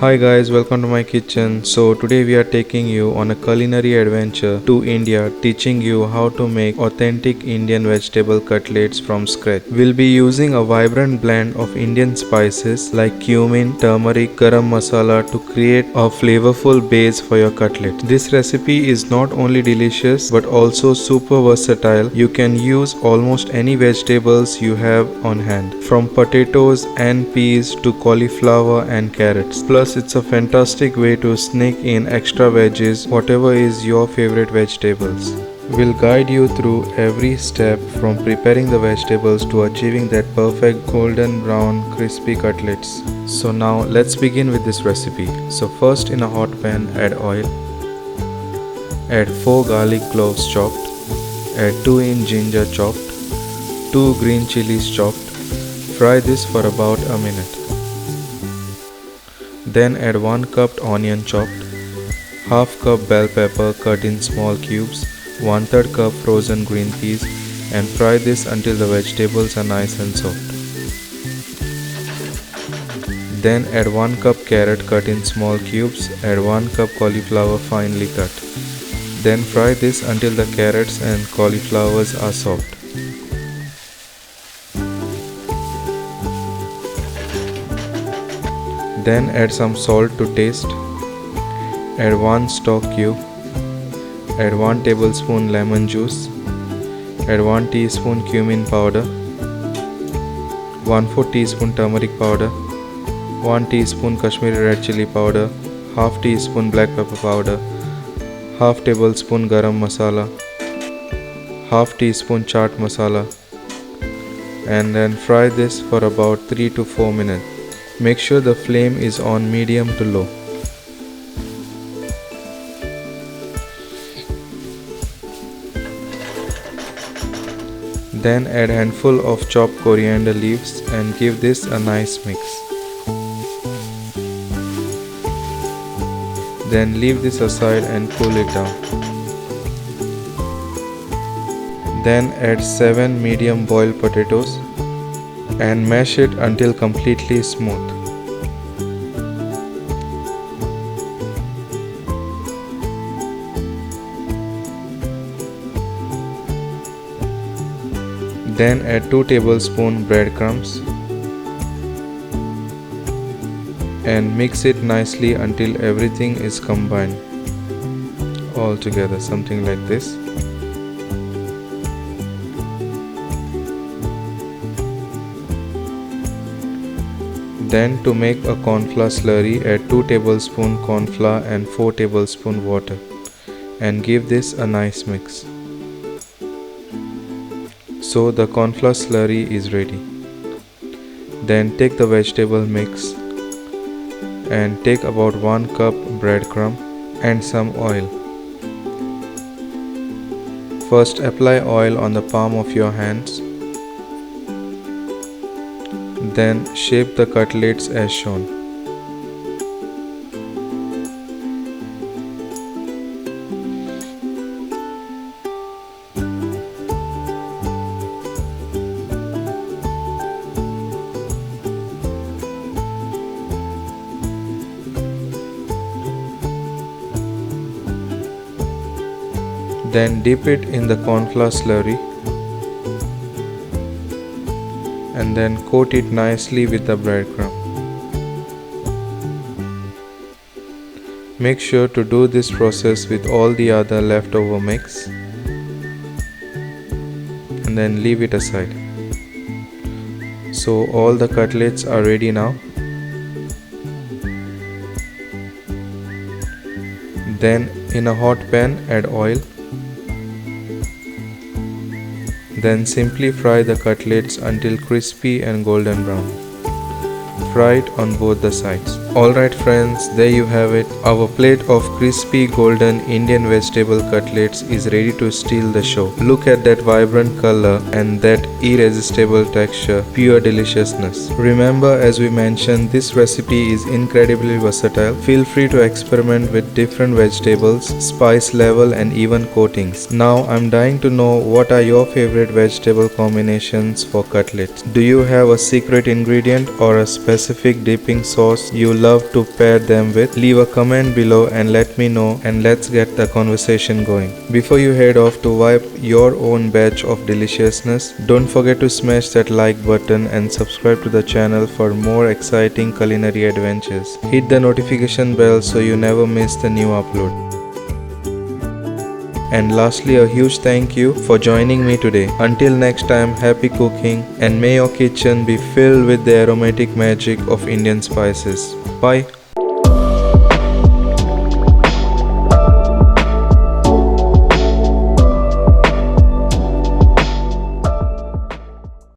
Hi guys, welcome to my kitchen. So today we are taking you on a culinary adventure to India, teaching you how to make authentic Indian vegetable cutlets from scratch. We'll be using a vibrant blend of Indian spices like cumin, turmeric, garam masala to create a flavorful base for your cutlet. This recipe is not only delicious but also super versatile. You can use almost any vegetables you have on hand, from potatoes and peas to cauliflower and carrots. Plus, it's a fantastic way to sneak in extra veggies, whatever is your favorite vegetables. We'll guide you through every step from preparing the vegetables to achieving that perfect golden brown crispy cutlets. So now let's begin with this recipe. So first, in a hot pan, add oil. Add 4 garlic cloves chopped. Add 2 inch ginger chopped. 2 green chilies chopped. Fry this for about a minute. Then add 1 cupped onion chopped, half cup bell pepper cut in small cubes, 1/3 cup frozen green peas, and fry this until the vegetables are nice and soft. Then add 1 cup carrot cut in small cubes, add 1 cup cauliflower finely cut. Then fry this until the carrots and cauliflowers are soft. Then add some salt to taste, add 1 stock cube, add 1 tablespoon lemon juice, add 1 teaspoon cumin powder, 1/4 teaspoon turmeric powder, 1 teaspoon Kashmiri red chili powder, half teaspoon black pepper powder, half tablespoon garam masala, half teaspoon chaat masala, and then fry this for about 3 to 4 minutes. Make sure the flame is on medium to low. Then add handful of chopped coriander leaves and give this a nice mix. Then leave this aside and cool it down. Then add 7 medium boiled potatoes and mash it until completely smooth. Then add 2 tablespoons breadcrumbs and mix it nicely until everything is combined all together, something like this. Then to make a corn flour slurry, add 2 tablespoons corn flour and 4 tablespoons water and give this a nice mix. So the corn flour slurry is ready. Then take the vegetable mix and take about 1 cup breadcrumb and some oil. First apply oil on the palm of your hands. Then shape the cutlets as shown. Then dip it in the corn flour slurry and then coat it nicely with the breadcrumb. Make sure to do this process with all the other leftover mix and then leave it aside. So all the cutlets are ready now. Then in a hot pan add oil. Then simply fry the cutlets until crispy and golden brown. Fry it on both the sides. Alright friends, there you have it. Our plate of crispy golden Indian vegetable cutlets is ready to steal the show. Look at that vibrant color and that irresistible texture, pure deliciousness. Remember, as we mentioned, this recipe is incredibly versatile. Feel free to experiment with different vegetables, spice level and even coatings. Now I'm dying to know, what are your favorite vegetable combinations for cutlets? Do you have a secret ingredient or a specific dipping sauce you love to pair them with? Leave a comment below and let me know, and let's get the conversation going. Before you head off to wipe your own batch of deliciousness, don't forget to smash that like button and subscribe to the channel for more exciting culinary adventures. Hit the notification bell so you never miss the new upload. And lastly, a huge thank you for joining me today. Until next time, happy cooking, and may your kitchen be filled with the aromatic magic of Indian spices. Bye.